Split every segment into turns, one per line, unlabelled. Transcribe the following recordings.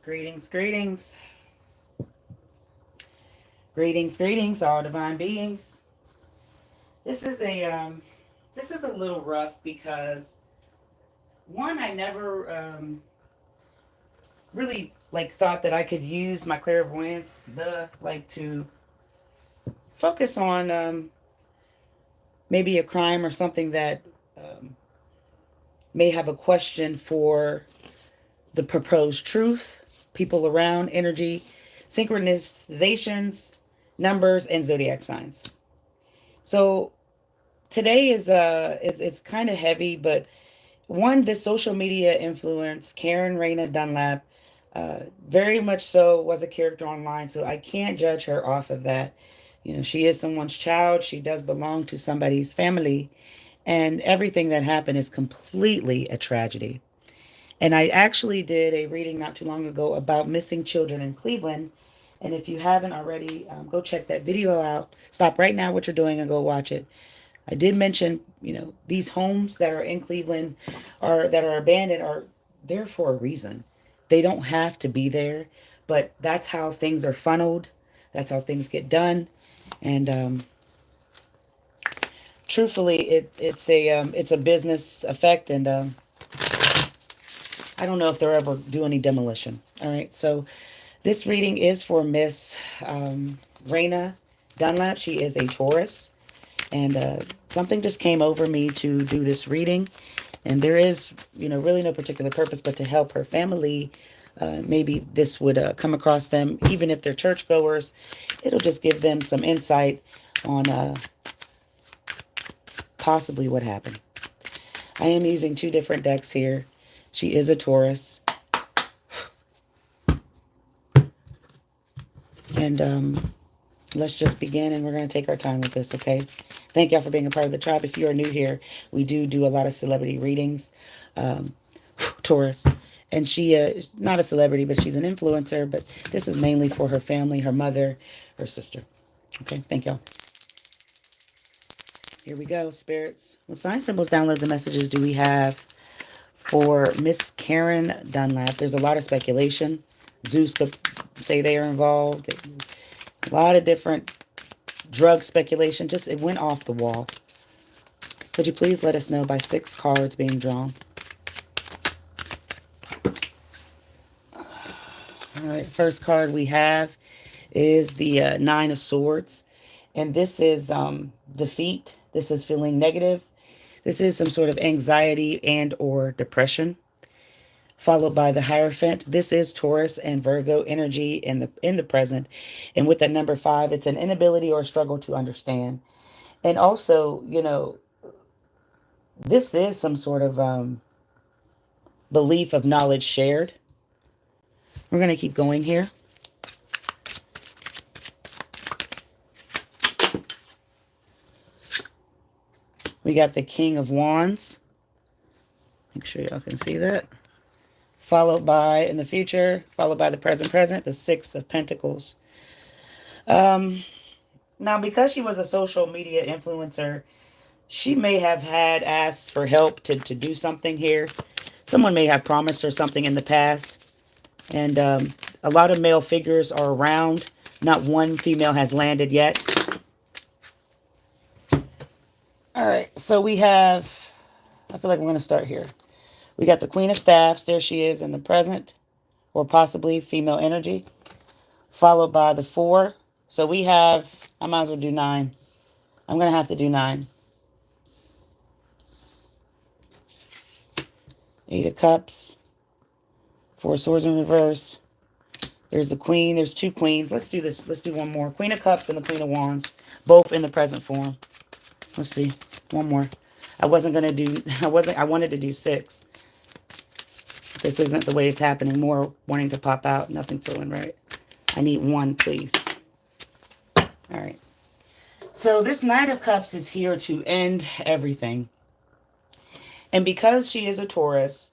Greetings, greetings, greetings, all divine beings. This is a little rough because one, I never really like thought that I could use my clairvoyance, to focus on maybe a crime or something that um, may have a question for the proposed truth, people around, energy, synchronizations, numbers, and zodiac signs. So today is it's kind of heavy, but one, this social media influence, Karen Reyna Dunlap, very much so was a character online, so I can't judge her off of that. You know, she is someone's child. She does belong to somebody's family, and everything that happened is completely a tragedy. And I actually did a reading not too long ago about missing children in Cleveland. And if you haven't already, go check that video out. Stop right now what you're doing and go watch it. I did mention, these homes that are in Cleveland are that are abandoned are there for a reason. They don't have to be there, but that's how things are funneled. That's how things get done. And truthfully, it's a business effect, and I don't know if they'll ever do any demolition. All right, so this reading is for Miss Reyna Dunlap. She is a Taurus. And something just came over me to do this reading. And there is, really no particular purpose but to help her family. Maybe this would come across them, even if they're churchgoers. It'll just give them some insight on possibly what happened. I am using two different decks here. She is a Taurus. And let's just begin, and we're going to take our time with this, okay? Thank y'all for being a part of the tribe. If you are new here, we do a lot of celebrity readings. Um, Taurus. And she is not a celebrity, but she's an influencer. But this is mainly for her family, her mother, her sister. Okay, thank y'all. Here we go, spirits. What sign symbols, downloads, and messages do we have for Miss Karen Dunlap? There's a lot of speculation. Zeus could say they are involved. A lot of different drug speculation. Just, it went off the wall. Could you please let us know by 6 cards being drawn? All right, first card we have is the 9 of Swords. And this is defeat. This is feeling negative. This is some sort of anxiety and or depression. Followed by the Hierophant. This is Taurus and Virgo energy in the present. And with that number 5, it's an inability or struggle to understand. And also, this is some sort of belief of knowledge shared. We're going to keep going here. We got the King of Wands. Make sure y'all can see that. Followed by, in the future, followed by the present, the 6 of Pentacles. Now, because she was a social media influencer, she may have had asked for help to do something here. Someone may have promised her something in the past. And a lot of male figures are around. Not one female has landed yet. All right, so we have, I feel like we're going to start here. We got the Queen of Staffs. There she is in the present, or possibly female energy. Followed by the 4. So we have, I might as well do 9. I'm going to have to do 9. 8 of Cups. 4 Swords in reverse. There's the Queen. There's 2 Queens. Let's do this. Let's do one more. Queen of Cups and the Queen of Wands. Both in the present form. Let's see. One more. I wasn't going to do, I wanted to do 6. This isn't the way it's happening. More wanting to pop out. Nothing feeling right. I need 1, please. All right. So this Knight of Cups is here to end everything. And because she is a Taurus,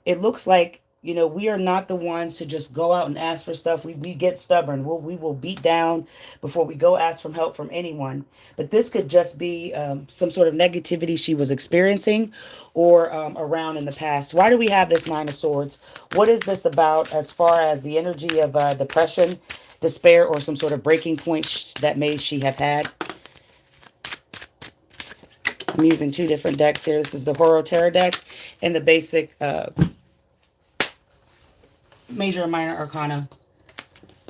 it looks like You know, we are not the ones to just go out and ask for stuff. We get stubborn. We will beat down before we go ask for help from anyone. But this could just be some sort of negativity she was experiencing or around in the past. Why do we have this Nine of Swords? What is this about as far as the energy of depression, despair, or some sort of breaking point that may she have had? I'm using two different decks here. This is the Horror Tarot deck and the basic Major and Minor Arcana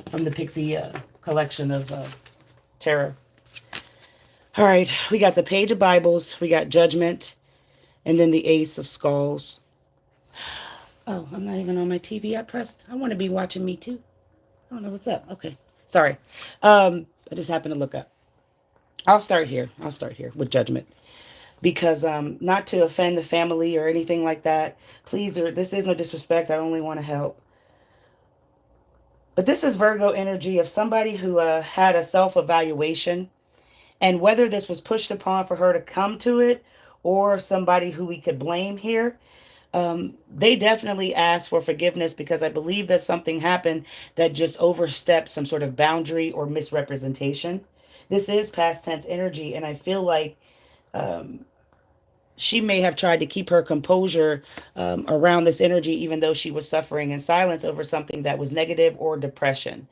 from the Pixie collection of tarot. All right, we got the Page of Bibles, we got Judgment, and then the Ace of Skulls. Oh, I'm not even on my TV. I want to be watching me too. I don't know what's up. Okay, sorry. I just happened to look up. I'll start here with Judgment. Because not to offend the family or anything like that. Please, this is no disrespect. I only want to help. But this is Virgo energy of somebody who had a self-evaluation. And whether this was pushed upon for her to come to it or somebody who we could blame here, they definitely asked for forgiveness because I believe that something happened that just overstepped some sort of boundary or misrepresentation. This is past tense energy, and I feel like she may have tried to keep her composure around this energy, even though she was suffering in silence over something that was negative or depression.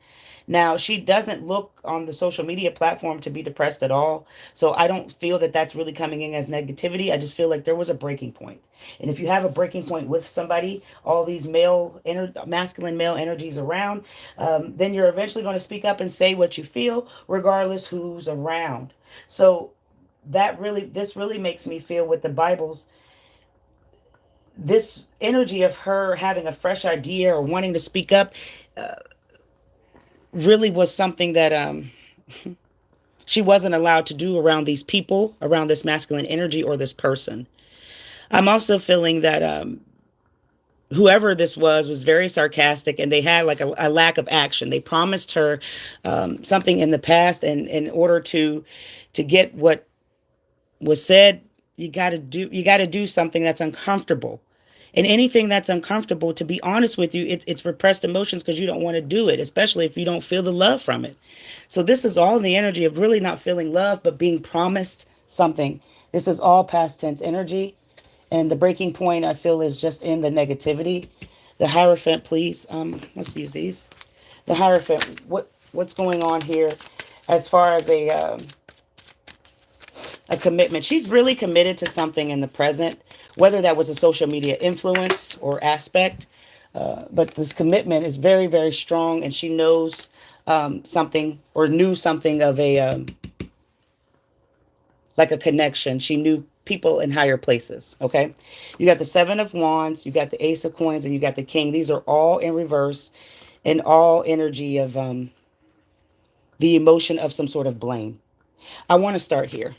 Now, she doesn't look on the social media platform to be depressed at all. So I don't feel that that's really coming in as negativity. I just feel like there was a breaking point. And if you have a breaking point with somebody, all these masculine male energies around, then you're eventually going to speak up and say what you feel, regardless who's around. So this really makes me feel with the Bibles, this energy of her having a fresh idea or wanting to speak up really was something that she wasn't allowed to do around these people, around this masculine energy or this person. I'm also feeling that whoever this was very sarcastic, and they had like a lack of action. They promised her something in the past, and in order to get what was said, you got to do something that's uncomfortable. And anything that's uncomfortable, to be honest with you, it's repressed emotions because you don't want to do it, especially if you don't feel the love from it. So this is all in the energy of really not feeling love, but being promised something. This is all past tense energy. And the breaking point, I feel, is just in the negativity. The Hierophant, please. Let's use these. The Hierophant, what's going on here as far as a commitment? She's really committed to something in the present, whether that was a social media influence or aspect. But this commitment is very, very strong, and she knows something, or knew something of a like a connection. She knew people in higher places. Okay, you got the Seven of Wands, you got the Ace of Coins, and you got the King. These are all in reverse, and all energy of the emotion of some sort of blame. I want to start here.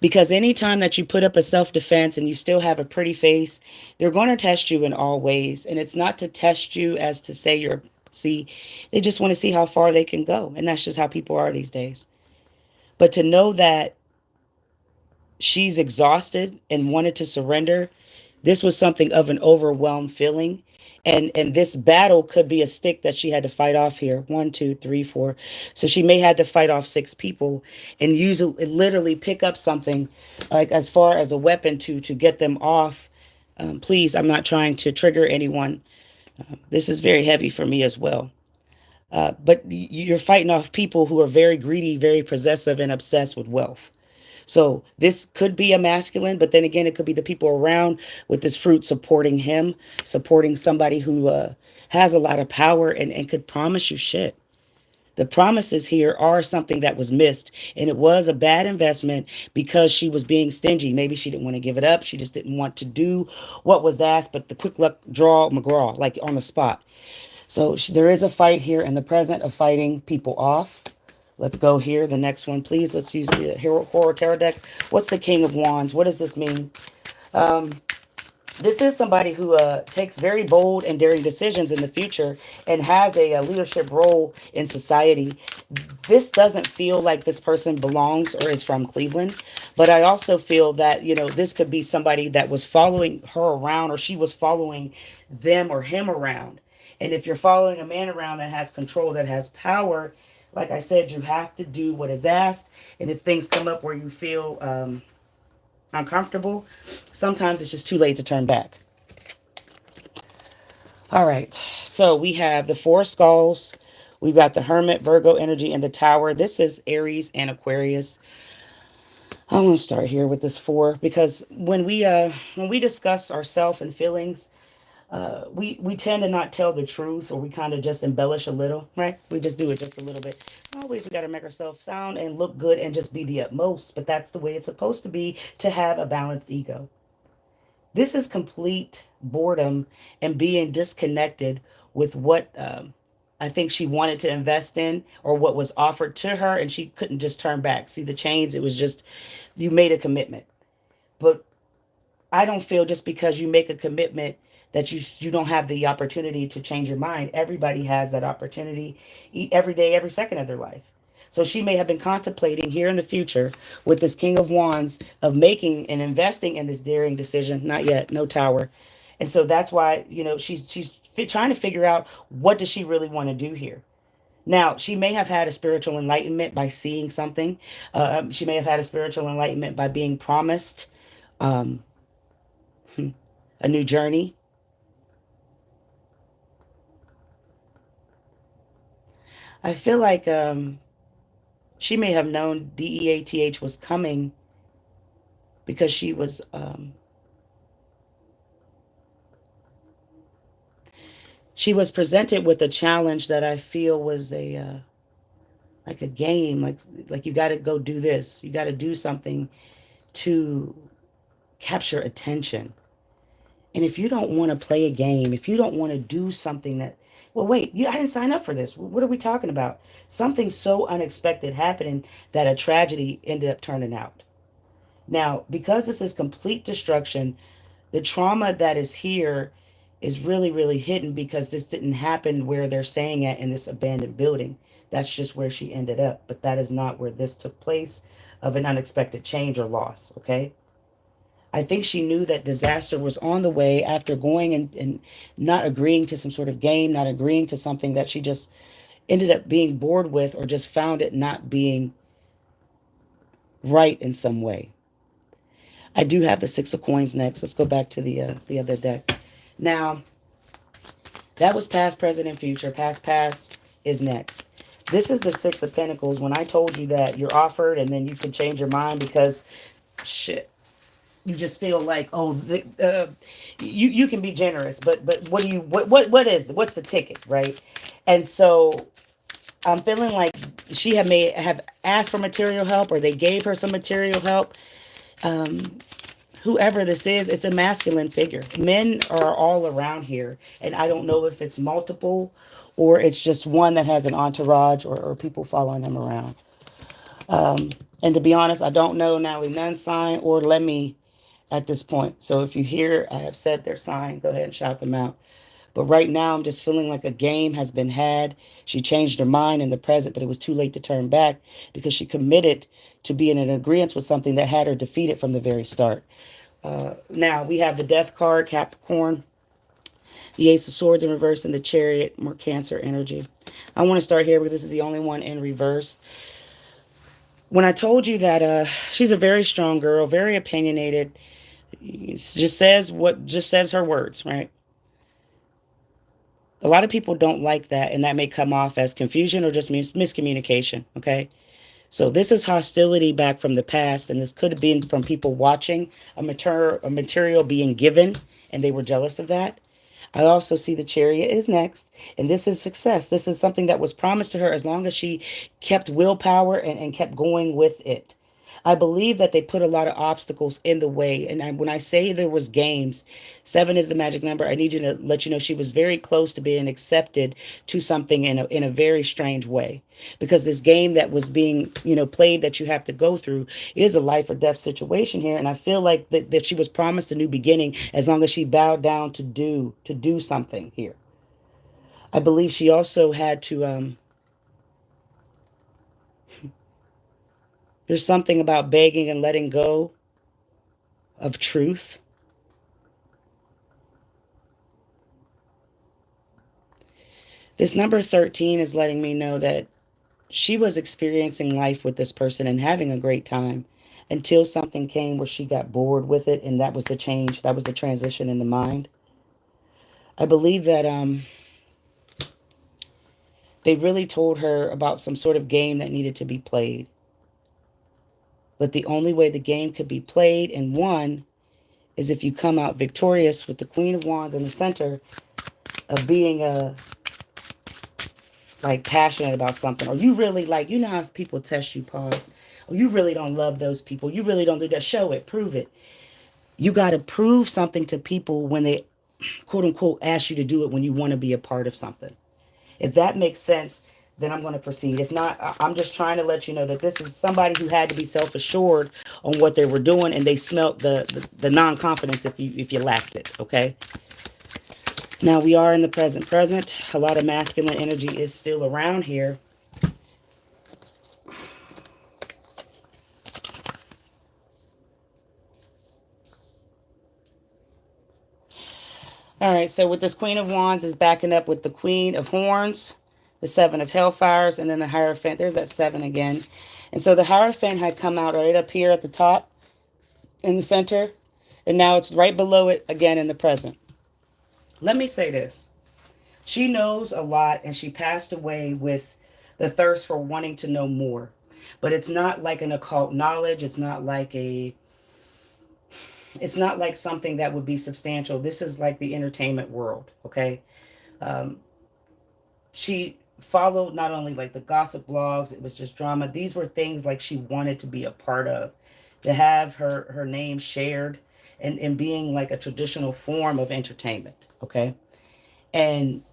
Because anytime that you put up a self-defense and you still have a pretty face, they're going to test you in all ways. And it's not to test you as to say they just want to see how far they can go. And that's just how people are these days. But to know that she's exhausted and wanted to surrender, this was something of an overwhelmed feeling. And this battle could be a stick that she had to fight off here. 1, 2, 3, 4. So she may have to fight off 6 people and literally pick up something like as far as a weapon to get them off. Please, I'm not trying to trigger anyone. This is very heavy for me as well. But you're fighting off people who are very greedy, very possessive, and obsessed with wealth. So this could be a masculine, but then again, it could be the people around with this fruit supporting him, supporting somebody who has a lot of power and could promise you shit. The promises here are something that was missed, and it was a bad investment because she was being stingy. Maybe she didn't want to give it up. She just didn't want to do what was asked, but the quick luck draw McGraw, like on the spot. So there is a fight here in the present of fighting people off. Let's go here. The next one, please. Let's use the Horror Tarot deck. What's the King of Wands? What does this mean? This is somebody who takes very bold and daring decisions in the future and has a leadership role in society. This doesn't feel like this person belongs or is from Cleveland, but I also feel that, this could be somebody that was following her around, or she was following them or him around. And if you're following a man around that has control, that has power, like I said, you have to do what is asked. And if things come up where you feel uncomfortable, sometimes it's just too late to turn back. All right. So we have the four skulls. We've got the Hermit, Virgo energy, and the Tower. This is Aries and Aquarius. I want to start here with this four because when we discuss ourself and feelings, we tend to not tell the truth, or we kind of just embellish a little, right? We just do it just a little bit. Always we got to make ourselves sound and look good and just be the utmost, but that's the way it's supposed to be to have a balanced ego. This is complete boredom and being disconnected with what I think she wanted to invest in, or what was offered to her, and she couldn't just turn back. See the chains, it was just, you made a commitment. But I don't feel just because you make a commitment that you don't have the opportunity to change your mind. Everybody has that opportunity every day, every second of their life. So she may have been contemplating here in the future with this King of Wands of making and investing in this daring decision. Not yet, no tower. And so that's why, she's trying to figure out, what does she really want to do here. Now, she may have had a spiritual enlightenment by seeing something. She may have had a spiritual enlightenment by being promised um, a new journey. I feel like she may have known DEATH was coming because she was presented with a challenge that I feel was a like a game, like you got to go do this, you got to do something to capture attention. And if you don't want to play a game, if you don't want to do something that, well, wait, I didn't sign up for this. What are we talking about? Something so unexpected happening that a tragedy ended up turning out. Now, because this is complete destruction, the trauma that is here is really, really hidden, because this didn't happen where they're saying it, in this abandoned building. That's just where she ended up. But that is not where this took place of an unexpected change or loss, okay? I think she knew that disaster was on the way after going and not agreeing to some sort of game, not agreeing to something that she just ended up being bored with, or just found it not being right in some way. I do have the Six of Coins next. Let's go back to the other deck. Now, that was past, present, and future. Past is next. This is the Six of Pentacles. When I told you that you're offered and then you can change your mind because, shit, you just feel like, oh, you can be generous, but what do you what's the ticket, right? And so I'm feeling like she may have asked for material help, or they gave her some material help. Whoever this is, it's a masculine figure. Men are all around here, and I don't know if it's multiple or it's just one that has an entourage, or people following him around. And to be honest, I don't know Natalie Nunn's sign or Lemmy at this point. So if you hear I have said their sign, go ahead and shout them out. But right now, I'm just feeling like a game has been had. She changed her mind in the present, but it was too late to turn back, because she committed to being in agreement with something that had her defeated from the very start. Now, we have the Death card, Capricorn, the Ace of Swords in reverse, and the Chariot, more Cancer energy. I want to start here because this is the only one in reverse. When I told you that she's a very strong girl, very opinionated, just says her words, right? A lot of people don't like that, and that may come off as confusion or just miscommunication, okay? So this is hostility back from the past, and this could have been from people watching a material being given, and they were jealous of that. I also see the Chariot is next, and this is success. This is something that was promised to her as long as she kept willpower and kept going with it. I believe that they put a lot of obstacles in the way. And when I say there was games, 7 is the magic number. I need you to let you know she was very close to being accepted to something in a very strange way. Because this game that was being, played that you have to go through is a life or death situation here. And I feel like that she was promised a new beginning as long as she bowed down to do something here. I believe she also had to there's something about begging and letting go of truth. This number 13 is letting me know that she was experiencing life with this person and having a great time until something came where she got bored with it, and that was the change. That was the transition in the mind. I believe that they really told her about some sort of game that needed to be played. But the only way the game could be played and won is if you come out victorious with the Queen of Wands in the center of being like passionate about something, or you really like, how people test you, pause, or you really don't love those people, you really don't do that, show it, prove it. You got to prove something to people when they quote unquote ask you to do it, when you want to be a part of something. If that makes sense, then I'm going to proceed. If not, I'm just trying to let you know that this is somebody who had to be self-assured on what they were doing, and they smelt the non-confidence if you lacked it. Okay. Now we are in the present. A lot of masculine energy is still around here. All right, so with this Queen of Wands is backing up with the Queen of Horns, the Seven of Hellfires, and then the Hierophant. There's that 7 again. And so the Hierophant had come out right up here at the top in the center, and now it's right below it again in the present. Let me say this. She knows a lot, and she passed away with the thirst for wanting to know more. But it's not like an occult knowledge. It's not like something that would be substantial. This is like the entertainment world, okay? Um, she followed not only like the gossip blogs, it was just drama. These were things like she wanted to be a part of, to have her name shared and being like a traditional form of entertainment, okay? And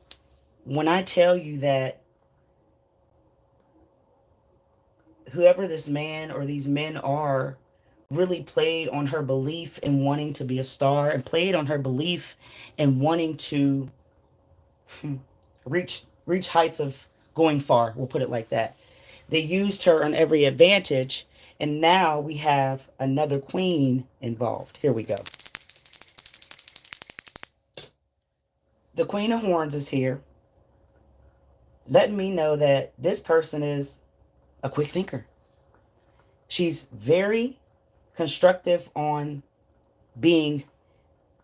when I tell you that whoever this man or these men are really played on her belief in wanting to be a star, and played on her belief in wanting to reach heights of going far, we'll put it like that. They used her on every advantage, and now we have another queen involved. Here we go. The Queen of Horns is here, letting me know that this person is a quick thinker. She's very constructive on being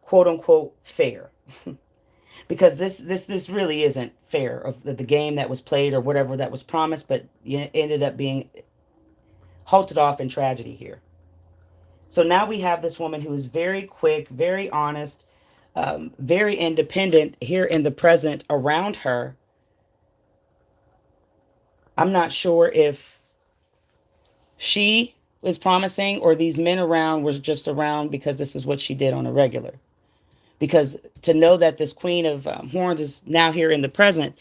quote unquote fair. Because this really isn't fair, of the game that was played or whatever that was promised, but ended up being halted off in tragedy here. So now we have this woman who is very quick, very honest, very independent here in the present around her. I'm not sure if she is promising or these men around was just around because this is what she did on a regular. Because to know that this Queen of Horns is now here in the present,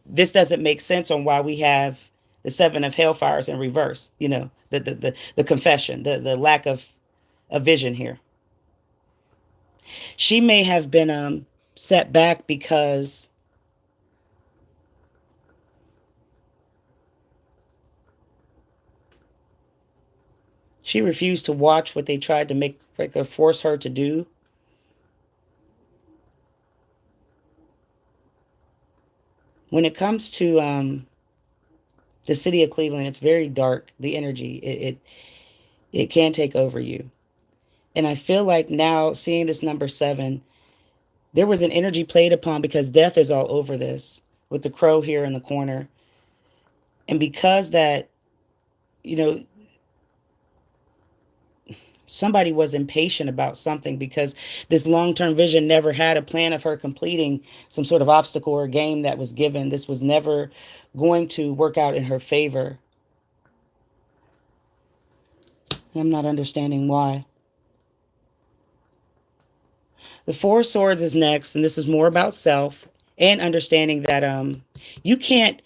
this doesn't make sense on why we have the 7 of Hellfires in reverse. The confession, the lack of a vision here. She may have been set back because she refused to watch what they tried to make, like, or force her to do. When it comes to the city of Cleveland, it's very dark. The energy, it can take over you. And I feel like now seeing this number 7, there was an energy played upon because death is all over this with the crow here in the corner. And because that, somebody was impatient about something, because this long-term vision never had a plan of her completing some sort of obstacle or game that was given. This was never going to work out in her favor. I'm not understanding why. The Four of Swords is next, and this is more about self and understanding that you can't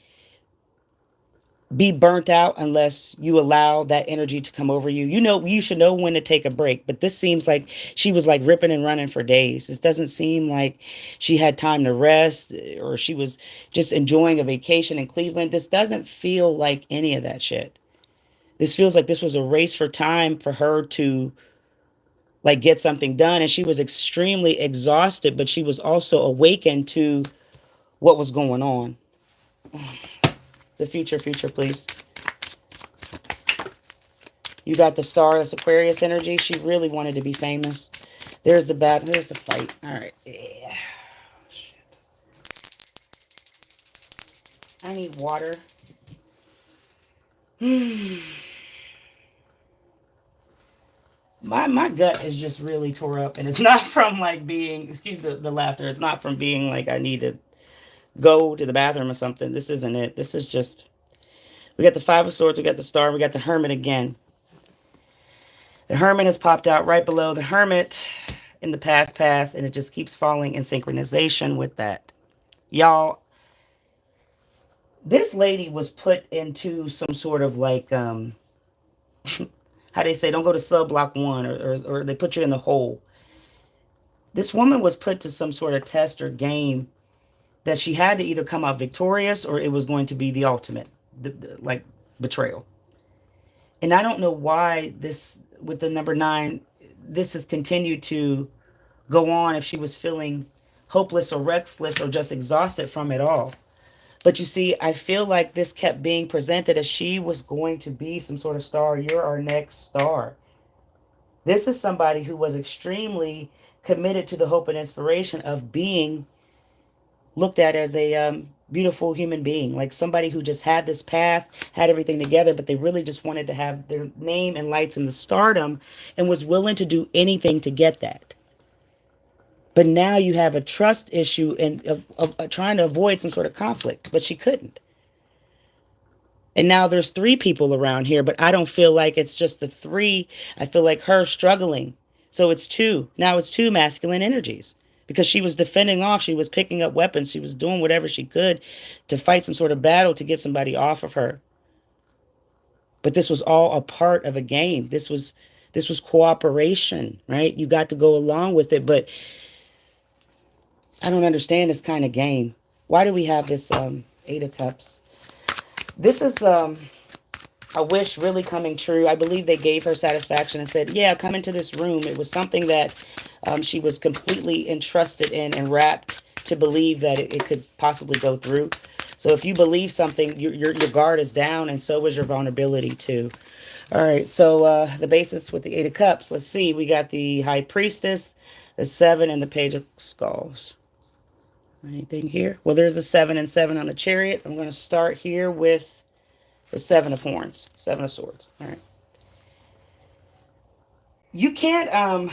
be burnt out unless you allow that energy to come over you. You know, you should know when to take a break. But this seems like she was like ripping and running for days. This doesn't seem like she had time to rest or she was just enjoying a vacation in Cleveland. This doesn't feel like any of that shit. This feels like this was a race for time for her to like get something done. And she was extremely exhausted, but she was also awakened to what was going on. The future, please. You got the star, that's Aquarius energy. She really wanted to be famous. There's the battle. There's the fight. All right. Yeah. Shit. I need water. My gut is just really tore up, and it's not from like being, excuse the laughter. It's not from being like I need to go to the bathroom or something. This isn't it. This is just, we got the Five of Swords, we got the star, we got the Hermit again. The Hermit has popped out right below the Hermit in the past, and it just keeps falling in synchronization with that. Y'all, this lady was put into some sort of like, how they say, don't go to cell block 1, or they put you in the hole. This woman was put to some sort of test or game that she had to either come out victorious or it was going to be the ultimate, like betrayal. And I don't know why this, with the number 9, this has continued to go on, if she was feeling hopeless or restless or just exhausted from it all. But you see, I feel like this kept being presented as she was going to be some sort of star. You're our next star. This is somebody who was extremely committed to the hope and inspiration of being looked at as a beautiful human being, like somebody who just had this path, had everything together, but they really just wanted to have their name and lights in the stardom and was willing to do anything to get that. But now you have a trust issue and of trying to avoid some sort of conflict, but she couldn't. And now there's 3 people around here, but I don't feel like it's just the 3. I feel like her struggling. So it's 2. Now it's 2 masculine energies because she was defending off. She was picking up weapons. She was doing whatever she could to fight some sort of battle to get somebody off of her. But this was all a part of a game. This was cooperation, right? You got to go along with it, but I don't understand this kind of game. Why do we have this 8 of Cups? This is a wish really coming true. I believe they gave her satisfaction and said, yeah, come into this room. It was something that she was completely entrusted in and wrapped to believe that it could possibly go through. So if you believe something, your guard is down, and so is your vulnerability too. All right, so the basis with the 8 of Cups. Let's see. We got the High Priestess, the 7, and the Page of Skulls. Anything here? Well, there's a 7 and 7 on the Chariot. I'm going to start here with the 7 of Horns, 7 of Swords. All right. You can't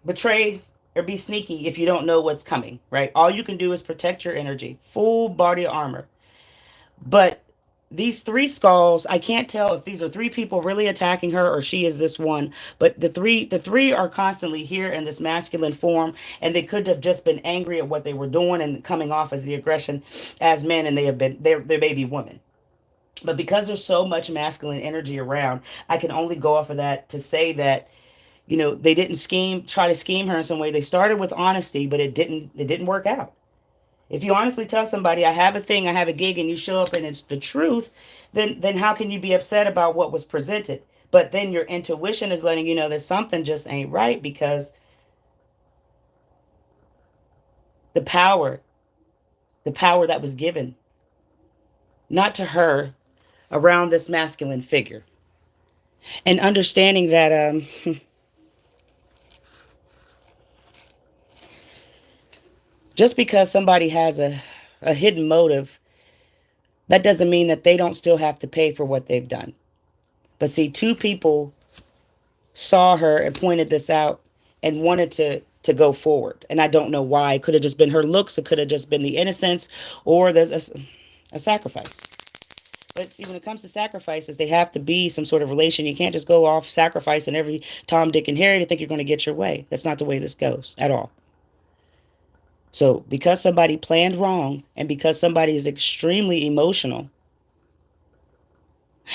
betray or be sneaky if you don't know what's coming, right? All you can do is protect your energy, full body armor. But these 3 skulls, I can't tell if these are 3 people really attacking her or she is this one. But the three are constantly here in this masculine form, and they could have just been angry at what they were doing and coming off as the aggression as men, and they're maybe women. But because there's so much masculine energy around, I can only go off of that to say that, you know, they didn't try to scheme her in some way. They started with honesty, but it didn't work out. If you honestly tell somebody, I have a thing, I have a gig, and you show up and it's the truth, then how can you be upset about what was presented? But then your intuition is letting you know that something just ain't right, because the power that was given, not to her, around this masculine figure. And understanding that just because somebody has a hidden motive, that doesn't mean that they don't still have to pay for what they've done. But see, 2 people saw her and pointed this out and wanted to go forward. And I don't know why. It could have just been her looks. It could have just been the innocence, or there's a sacrifice. But see, when it comes to sacrifices, they have to be some sort of relation. You can't just go off sacrificing every Tom, Dick, and Harry to think you're going to get your way. That's not the way this goes at all. So because somebody planned wrong and because somebody is extremely emotional,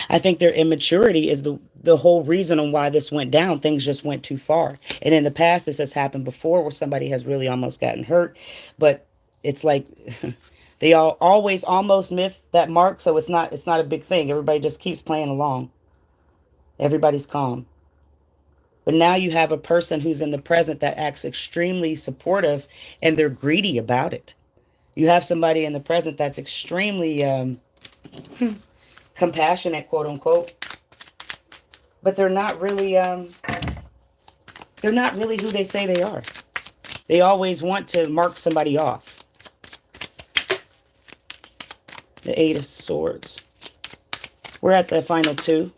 I think their immaturity is the whole reason on why this went down. Things just went too far. And in the past, this has happened before where somebody has really almost gotten hurt. But it's like they all always almost miss that mark, so it's not a big thing. Everybody just keeps playing along. Everybody's calm. But now you have a person who's in the present that acts extremely supportive and they're greedy about it. You have somebody in the present that's extremely compassionate, quote unquote, but they're not really who they say they are. They always want to mark somebody off. The Eight of Swords. We're at the final two.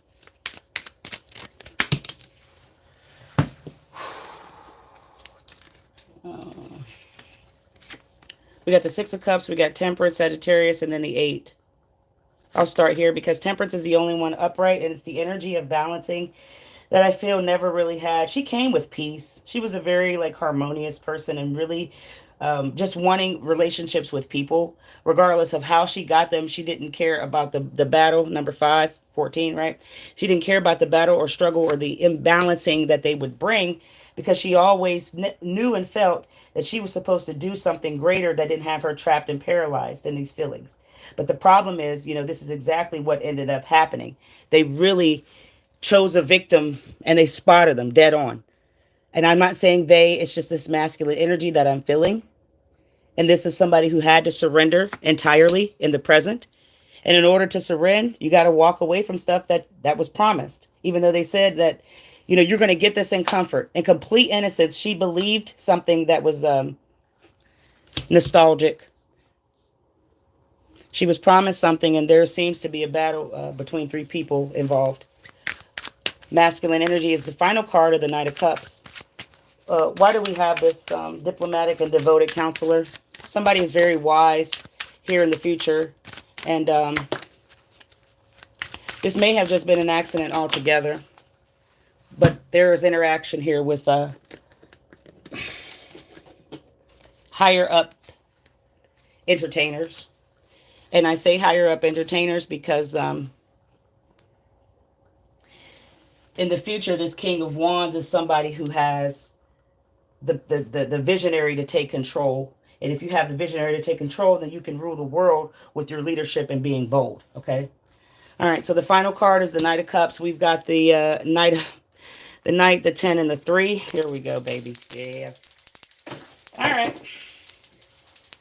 We got the Six of Cups, we got Temperance, Sagittarius, and then the Eight. I'll start here because Temperance is the only one upright, and it's the energy of balancing that I feel never really had. She came with peace. She was a very like harmonious person and really just wanting relationships with people, regardless of how she got them. She didn't care about the battle, number 5, 14, right? She didn't care about the battle or struggle or the imbalancing that they would bring because she always knew and felt that she was supposed to do something greater that didn't have her trapped and paralyzed in these feelings. But the problem is, this is exactly what ended up happening. They really chose a victim and they spotted them dead on. And I'm not saying they, it's just this masculine energy that I'm feeling. And this is somebody who had to surrender entirely in the present. And in order to surrender, you got to walk away from stuff that was promised. Even though they said that, you're going to get this in comfort. In complete innocence, she believed something that was nostalgic. She was promised something, and there seems to be a battle between 3 people involved. Masculine energy is the final card of the Knight of Cups. Why do we have this diplomatic and devoted counselor? Somebody is very wise here in the future. And this may have just been an accident altogether. But there is interaction here with higher up entertainers. And I say higher up entertainers because in the future, this King of Wands is somebody who has the visionary to take control. And if you have the visionary to take control, then you can rule the world with your leadership and being bold. Okay. All right. So the final card is the Knight of Cups. We've got the Knight, the 10, and the 3. Here we go, baby. Yeah. All right.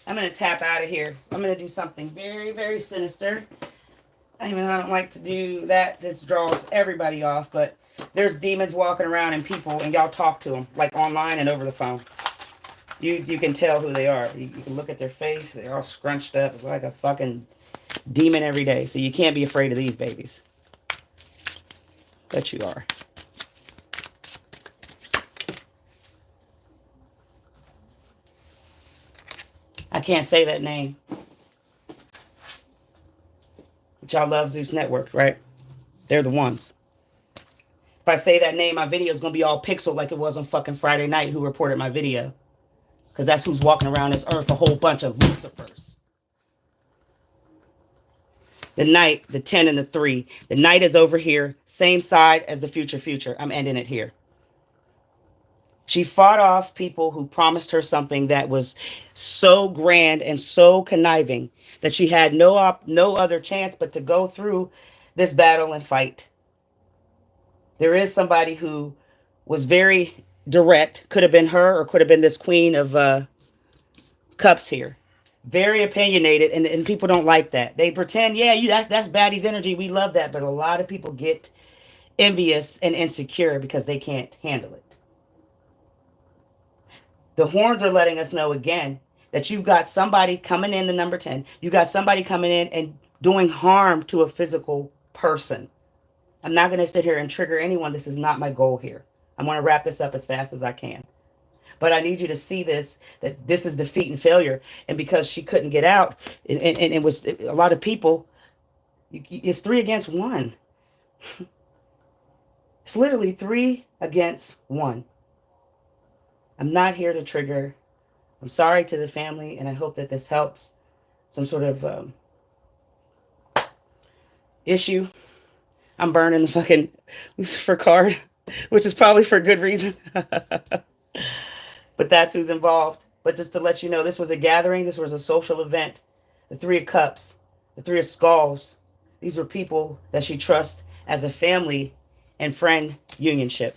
I'm going to tap out of here. I'm going to do something very, very sinister. I mean, I don't like to do that. This draws everybody off, but there's demons walking around and people, and y'all talk to them, like online and over the phone. You can tell who they are. You can look at their face. They're all scrunched up. It's like a fucking demon every day. So you can't be afraid of these babies. Bet you are. I can't say that name. But y'all love Zeus Network, right? They're the ones. If I say that name, my video is going to be all pixel like it was on fucking Friday night who reported my video. Because that's who's walking around this earth, a whole bunch of Lucifers. The Knight, the 10, and the 3. The Knight is over here, same side as the future. I'm ending it here. She fought off people who promised her something that was so grand and so conniving that she had no other chance but to go through this battle and fight. There is somebody who was very direct. Could have been her or could have been this Queen of Cups here. Very opinionated, and people don't like that. They pretend, yeah, that's Baddies energy. We love that, but a lot of people get envious and insecure because they can't handle it. The horns are letting us know again that you've got somebody coming in, the number 10. You got somebody coming in and doing harm to a physical person. I'm not going to sit here and trigger anyone. This is not my goal here. I'm going to wrap this up as fast as I can. But I need you to see this, that this is defeat and failure. And because she couldn't get out, and it was a lot of people, It's 3 against 1. It's literally 3 against 1. I'm not here to trigger. I'm sorry to the family, and I hope that this helps. Some sort of issue. I'm burning the fucking Lucifer card, which is probably for good reason. But that's who's involved. But just to let you know, this was a gathering. This was a social event. The 3 of Cups, the 3 of Skulls. These were people that she trusts as a family and friend unionship.